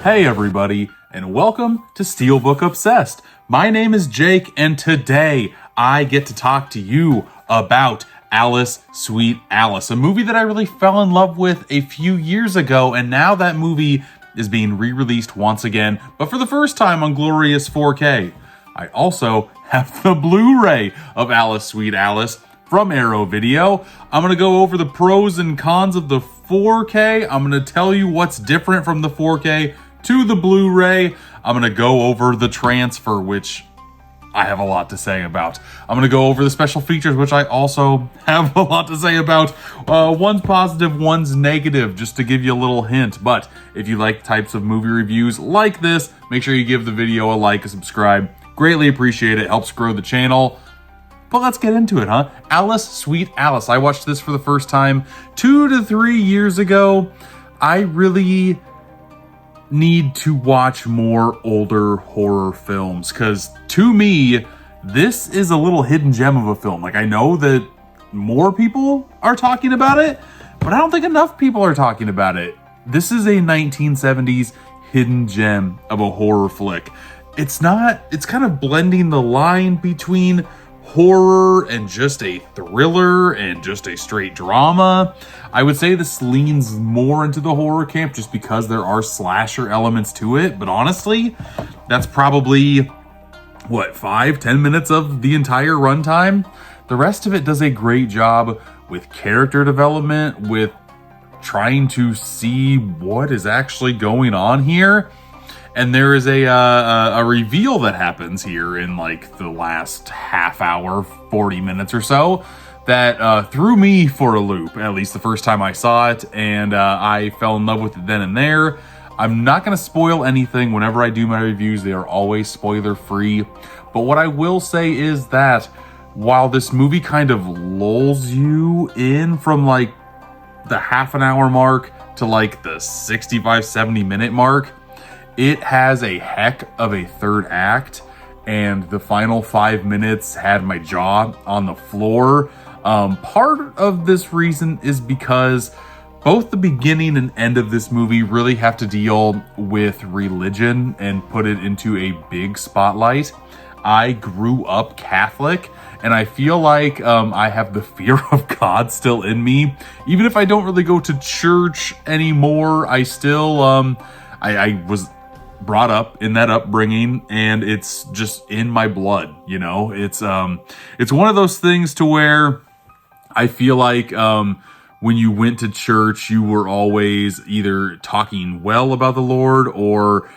Hey everybody, and welcome to Steelbook Obsessed. My name is Jake, and today I get to talk to you about Alice, Sweet Alice, a movie that I really fell in love with a few years ago, and now that movie is being re-released once again, but for the first time on glorious 4K. I also have the Blu-ray of Alice, Sweet Alice from Arrow Video. I'm going to go over the pros and cons of the 4K. I'm going to tell you what's different from the 4K to the Blu-ray. I'm going to go over the transfer, which I have a lot to say about. I'm going to go over the special features, which I also have a lot to say about. One's positive, one's negative, just to give you a little hint. But if you like types of movie reviews like this, make sure you give the video a like, a subscribe. Greatly appreciate it. Helps grow the channel. But let's get into it, huh? Alice, Sweet Alice. I watched this for the first time 2 to 3 years ago. I really need to watch more older horror films, because to me, this is a little hidden gem of a film. Like, I know that more people are talking about it, but I don't think enough people are talking about it. This is a 1970s hidden gem of a horror flick. It's kind of blending the line between horror and just a thriller and just a straight drama. I would say this leans more into the horror camp just because there are slasher elements to it, but honestly, that's probably, what, 5-10 minutes of the entire runtime? The rest of it does a great job with character development, with trying to see what is actually going on here. And there is a reveal that happens here in like the last half hour, 40 minutes or so, that threw me for a loop, at least the first time I saw it, and I fell in love with it then and there. I'm not going to spoil anything. Whenever I do my reviews, they are always spoiler free. But what I will say is that while this movie kind of lulls you in from like the half an hour mark to like the 65-70 minute mark, it has a heck of a third act, and the final 5 minutes had my jaw on the floor. Part of this reason is because both the beginning and end of this movie really have to deal with religion and put it into a big spotlight. I grew up Catholic, and I feel like I have the fear of God still in me. Even if I don't really go to church anymore, I still, I was brought up in that upbringing, and it's just in my blood, you know. It's one of those things to where I feel like when you went to church, you were always either talking well about the Lord or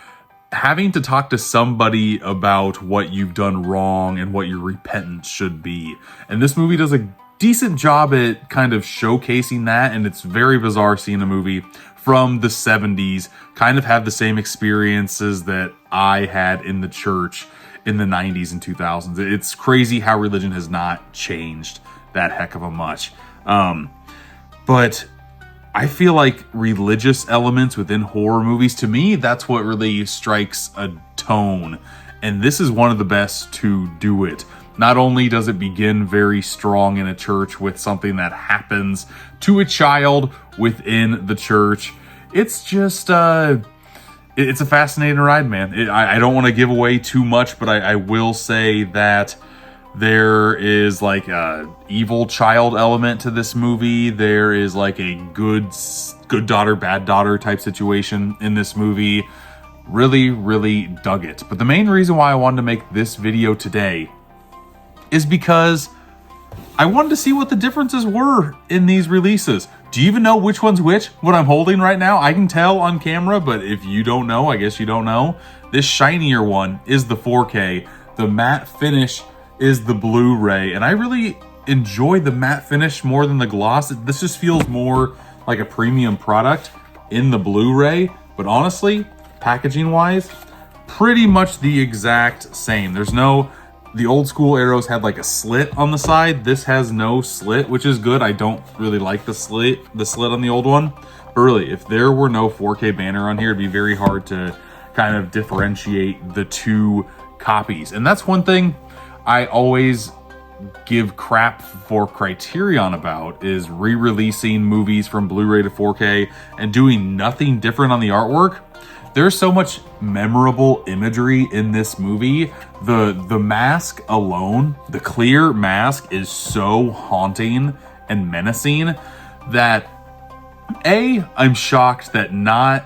having to talk to somebody about what you've done wrong and what your repentance should be. And this movie does a decent job at kind of showcasing that, and it's very bizarre seeing a movie from the 70s kind of have the same experiences that I had in the church in the 90s and 2000s. It's crazy how religion has not changed that heck of a much. But I feel like religious elements within horror movies, to me, that's what really strikes a tone. And this is one of the best to do it. Not only does it begin very strong in a church with something that happens to a child within the church, it's just, it's a fascinating ride, man. I don't want to give away too much, but I will say that there is like a evil child element to this movie. There is like a good daughter, bad daughter type situation in this movie. Really, really dug it. But the main reason why I wanted to make this video today is because I wanted to see what the differences were in these releases. Do you even know which one's which? What I'm holding right now? I can tell on camera, but if you don't know, I guess you don't know. This shinier one is the 4K. The matte finish is the Blu-ray, and I really enjoy the matte finish more than the gloss. This just feels more like a premium product in the Blu-ray, but honestly, packaging-wise, pretty much the exact same. The old school Arrows had like a slit on the side. This has no slit, which is good. I don't really like the slit on the old one. But really, if there were no 4K banner on here, it'd be very hard to kind of differentiate the two copies. And that's one thing I always give crap for Criterion about, is re-releasing movies from Blu-ray to 4K and doing nothing different on the artwork. there's so much memorable imagery in this movie. The mask alone, the clear mask, is so haunting and menacing that I'm shocked that not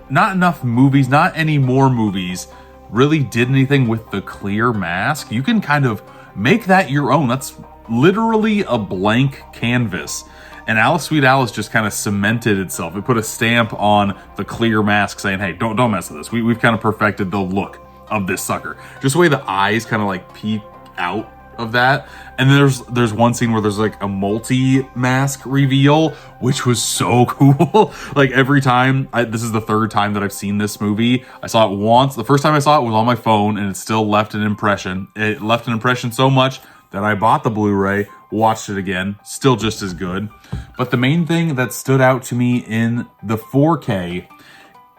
enough movies, not any more movies, really did anything with the clear mask. You can kind of make that your own. That's literally a blank canvas. And Alice Sweet Alice just kind of cemented itself. It put a stamp on the clear mask saying, hey, don't mess with this. We've kind of perfected the look of this sucker. Just the way the eyes kind of like peek out of that. And there's one scene where there's like a multi-mask reveal, which was so cool. Like every time, this is the third time that I've seen this movie. I saw it once. The first time I saw it was on my phone, and it still left an impression. It left an impression so much that I bought the Blu-ray, watched it again, still just as good. But the main thing that stood out to me in the 4K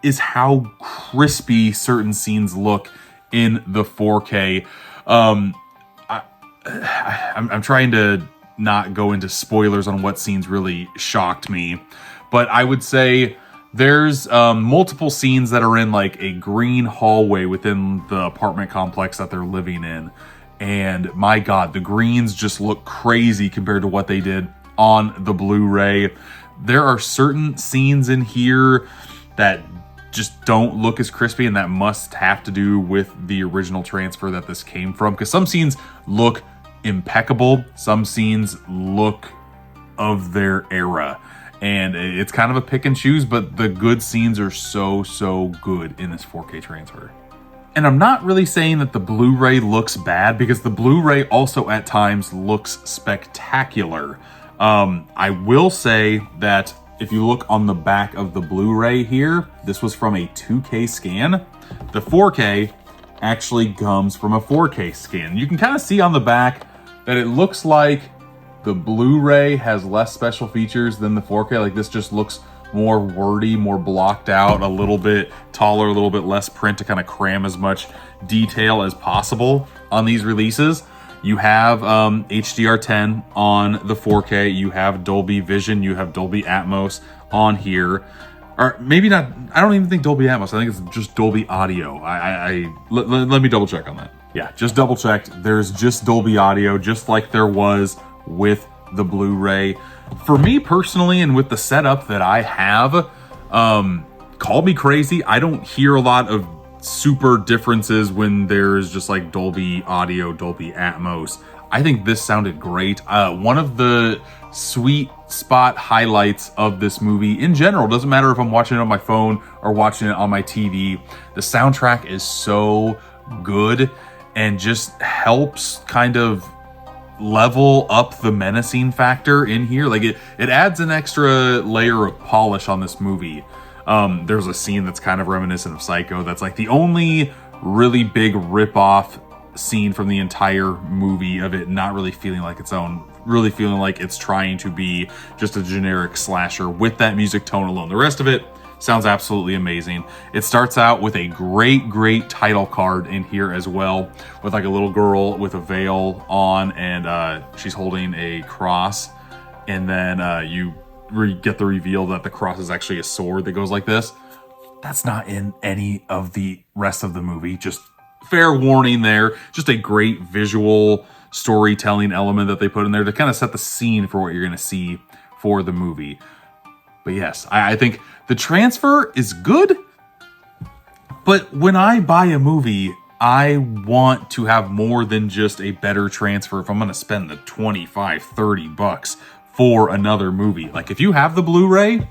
is how crispy certain scenes look in the 4K. I'm trying to not go into spoilers on what scenes really shocked me, but I would say there's multiple scenes that are in like a green hallway within the apartment complex that they're living in. And my God, the greens just look crazy compared to what they did on the Blu-ray. There are certain scenes in here that just don't look as crispy, and that must have to do with the original transfer that this came from. Because some scenes look impeccable, some scenes look of their era. And it's kind of a pick and choose, but the good scenes are so good in this 4K transfer. And I'm not really saying that the Blu-ray looks bad, because the Blu-ray also at times looks spectacular. I will say that if you look on the back of the Blu-ray here, this was from a 2K scan. The 4K actually comes from a 4K scan. You can kind of see on the back that it looks like the Blu-ray has less special features than the 4K. Like this just looks more wordy, more blocked out, a little bit taller, a little bit less print to kind of cram as much detail as possible on these releases. You have HDR10 on the 4K, you have Dolby Vision, you have Dolby Atmos on here. Or maybe not, I don't even think Dolby Atmos, I think it's just Dolby Audio. Let me double check on that. Yeah, just double checked. There's just Dolby Audio, just like there was with the Blu-ray. For me personally, and with the setup that I have, call me crazy, I don't hear a lot of super differences when there's just like Dolby Audio, Dolby Atmos. I think this sounded great. One of the sweet spot highlights of this movie in general, doesn't matter if I'm watching it on my phone or watching it on my TV, the soundtrack is so good and just helps kind of level up the menacing factor in here. Like it adds an extra layer of polish on this movie. There's a scene that's kind of reminiscent of Psycho that's like the only really big rip-off scene from the entire movie of it not really feeling like its own, really feeling like it's trying to be just a generic slasher with that music tone alone. The rest of it sounds absolutely amazing. It starts out with a great title card in here as well, with like a little girl with a veil on, and she's holding a cross, and then you get the reveal that the cross is actually a sword that goes like this. That's not in any of the rest of the movie. Just fair warning there. Just a great visual storytelling element that they put in there to kind of set the scene for what you're going to see for the movie. But yes, I think the transfer is good, but when I buy a movie, I want to have more than just a better transfer if I'm going to spend the 25, 30 bucks for another movie. Like if you have the Blu-ray,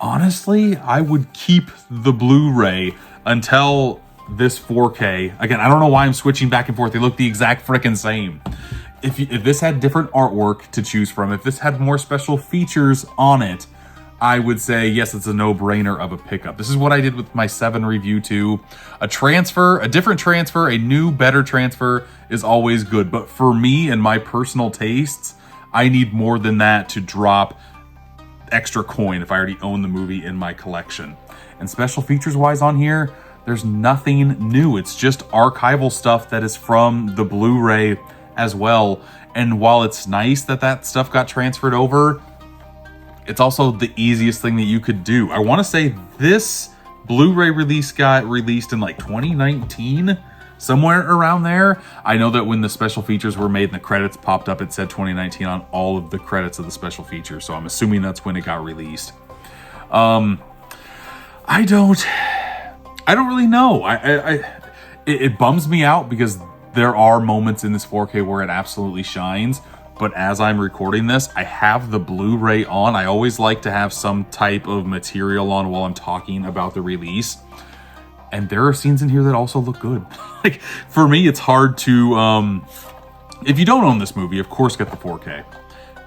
honestly, I would keep the Blu-ray until this 4K. Again, I don't know why I'm switching back and forth. They look the exact frickin' same. If this had different artwork to choose from, if this had more special features on it, I would say, yes, it's a no-brainer of a pickup. This is what I did with my 7 review too. A transfer, a different transfer, a new, better transfer is always good. But for me and my personal tastes, I need more than that to drop extra coin if I already own the movie in my collection. And special features-wise on here, there's nothing new. It's just archival stuff that is from the Blu-ray as well. And while it's nice that that stuff got transferred over, it's also the easiest thing that you could do. I want to say this Blu-ray release got released in like 2019, somewhere around there. I know that when the special features were made and the credits popped up, it said 2019 on all of the credits of the special features. So I'm assuming that's when it got released. I don't really know. It bums me out because there are moments in this 4K where it absolutely shines. But as I'm recording this, I have the Blu-ray on. I always like to have some type of material on while I'm talking about the release. And there are scenes in here that also look good. Like, for me, it's hard to, if you don't own this movie, of course, get the 4K.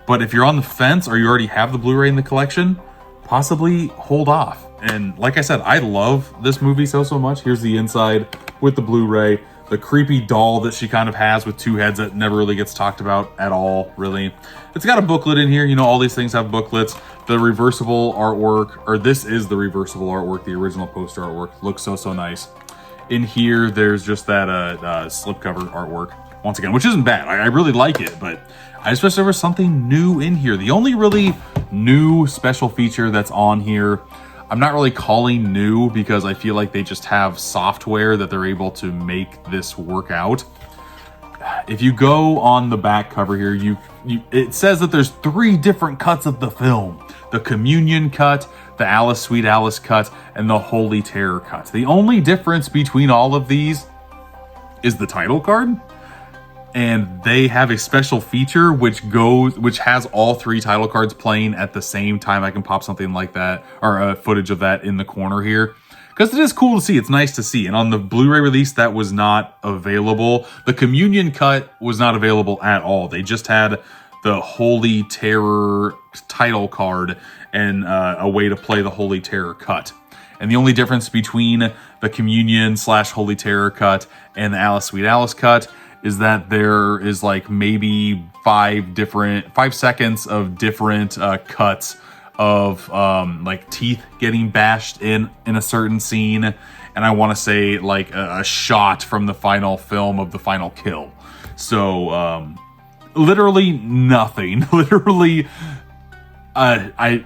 But if you're on the fence or you already have the Blu-ray in the collection, possibly hold off. And like I said, I love this movie so much. Here's the inside with the Blu-ray. The creepy doll that she kind of has with two heads that never really gets talked about at all, really. It's got a booklet in here. You know, all these things have booklets. The reversible artwork, or this is the reversible artwork, the original poster artwork. Looks so nice. In here, there's just that slipcover artwork, once again, which isn't bad. I really like it, but I just wish there was something new in here. The only really new special feature that's on here, I'm not really calling new because I feel like they just have software that they're able to make this work out. If you go on the back cover here, it says that there's 3 different cuts of the film. The Communion cut, the Alice Sweet Alice cut, and the Holy Terror cut. The only difference between all of these is the title card. And they have a special feature which has all 3 title cards playing at the same time. I can pop something like that, or footage of that in the corner here, because it is cool to see. It's nice to see. And on the Blu-ray release, that was not available. The Communion cut was not available at all. They just had the Holy Terror title card and a way to play the Holy Terror cut. And the only difference between the Communion / Holy Terror cut and the Alice Sweet Alice cut is that there is like maybe 5 seconds of different cuts of like teeth getting bashed in a certain scene. And I want to say like a shot from the final film of the final kill. So literally nothing. Literally, it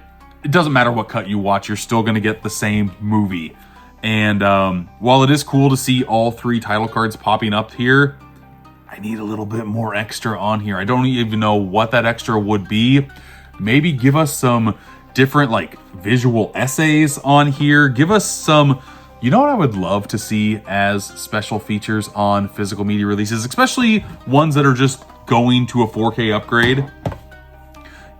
doesn't matter what cut you watch, you're still going to get the same movie. And while it is cool to see all 3 title cards popping up here, I need a little bit more extra on here. I don't even know what that extra would be. Maybe give us some different like visual essays on here. Give us some, you know what I would love to see as special features on physical media releases, especially ones that are just going to a 4K upgrade.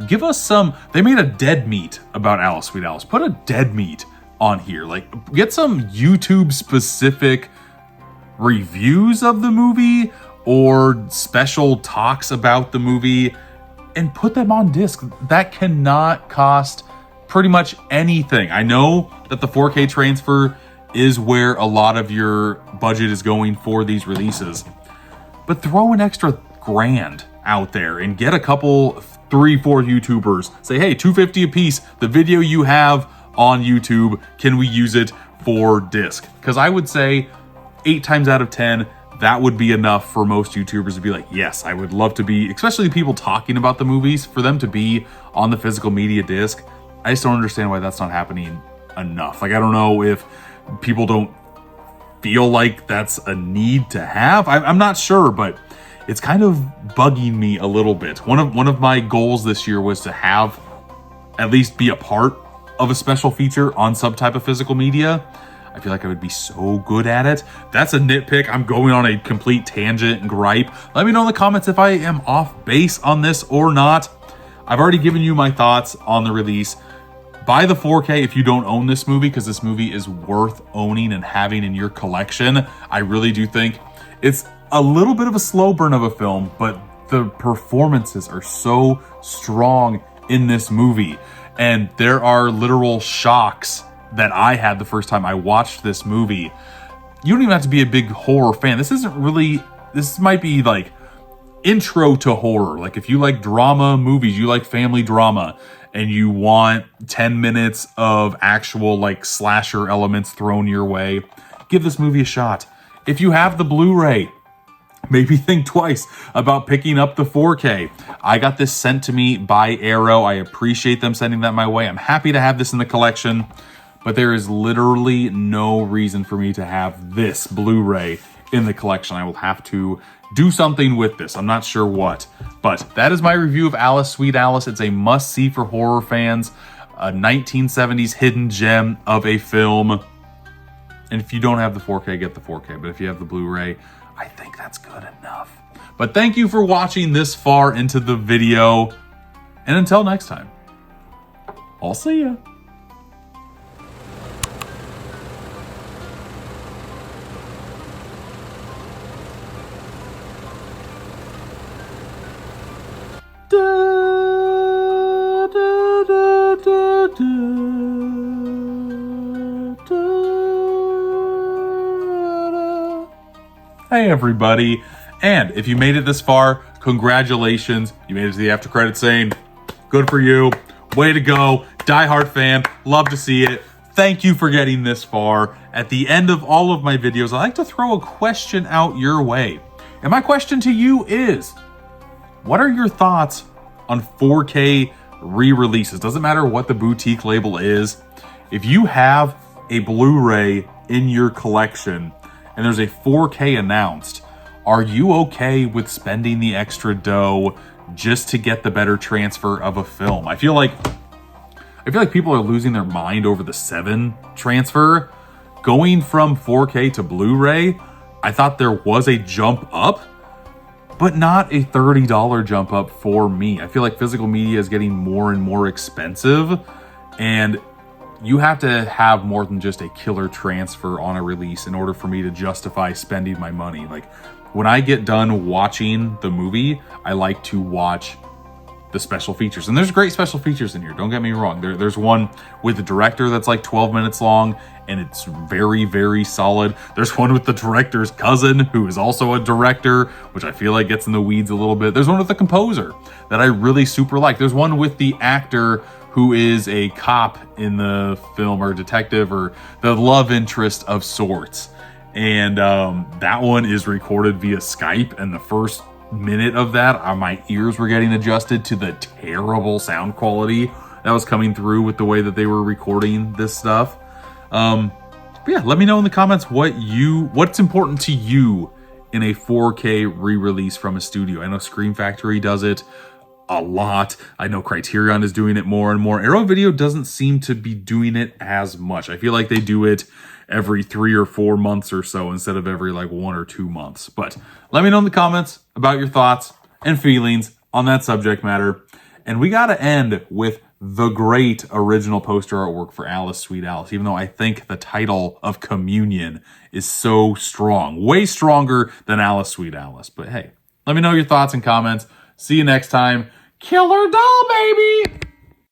Give us some, they made a dead meat about Alice Sweet Alice. Put a dead meat on here. Like, get some YouTube specific reviews of the movie or special talks about the movie and put them on disc. That cannot cost pretty much anything. I know that the 4K transfer is where a lot of your budget is going for these releases, but throw an extra $1,000 out there and get a couple 3-4 YouTubers. Say, hey, $250 a piece. The video you have on YouTube, can we use it for disc? Because I would say 8 times out of 10, that would be enough for most YouTubers to be like, yes, I would love to be, especially the people talking about the movies, for them to be on the physical media disc. I just don't understand why that's not happening enough. Like, I don't know if people don't feel like that's a need to have. I'm not sure, but it's kind of bugging me a little bit. One of my goals this year was to have at least be a part of a special feature on some type of physical media. I feel like I would be so good at it. That's a nitpick. I'm going on a complete tangent and gripe. Let me know in the comments if I am off base on this or not. I've already given you my thoughts on the release. Buy the 4K if you don't own this movie, because this movie is worth owning and having in your collection. I really do think it's a little bit of a slow burn of a film, but the performances are so strong in this movie. And there are literal shocks that I had the first time I watched this movie. You don't even have to be a big horror fan. This might be like intro to horror. Like if you like drama movies, you like family drama, and you want 10 minutes of actual like slasher elements thrown your way, give this movie a shot. If you have the Blu-ray, maybe think twice about picking up the 4K. I got this sent to me by Arrow. I appreciate them sending that my way. I'm happy to have this in the collection. but there is literally no reason for me to have this Blu-ray in the collection. I will have to do something with this. I'm not sure what, but that is my review of Alice, Sweet Alice. It's a must-see for horror fans, a 1970s hidden gem of a film. And if you don't have the 4K, get the 4K. But if you have the Blu-ray, I think that's good enough. But thank you for watching this far into the video. And until next time, I'll see ya. Hey everybody, and if you made it this far, congratulations. You made it to the after credit scene. Good for you. Way to go. Die Hard fan. Love to see it. Thank you for getting this far. At the end of all of my videos, I like to throw a question out your way. And my question to you is, what are your thoughts on 4K re-releases? Doesn't matter what the boutique label is. If you have a Blu-ray in your collection and there's a 4K announced, are you okay with spending the extra dough just to get the better transfer of a film? I feel like people are losing their mind over the 7 transfer. Going from 4K to Blu-ray, I thought there was a jump up, but not a $30 jump up for me. I feel like physical media is getting more and more expensive, and you have to have more than just a killer transfer on a release in order for me to justify spending my money. Like, when I get done watching the movie, I like to watch the special features. And there's great special features in here, don't get me wrong. There's one with the director that's like 12 minutes long, and it's very, very solid. There's one with the director's cousin, who is also a director, which I feel like gets in the weeds a little bit. There's one with the composer that I really super like. There's one with the actor who is a cop in the film, or detective, or the love interest of sorts. And that one is recorded via Skype, and the first minute of that, my ears were getting adjusted to the terrible sound quality that was coming through with the way that they were recording this stuff. But yeah, let me know in the comments what's important to you in a 4K re-release from a studio. I know Scream Factory does it a lot. I know Criterion is doing it more and more. Arrow Video doesn't seem to be doing it as much. I feel like they do it every 3 or 4 months or so instead of every like 1 or 2 months. But let me know in the comments about your thoughts and feelings on that subject matter. And we got to end with the great original poster artwork for Alice, Sweet Alice, even though I think the title of Communion is so strong, way stronger than Alice, Sweet Alice. But hey, let me know your thoughts and comments. See you next time. Killer doll, baby!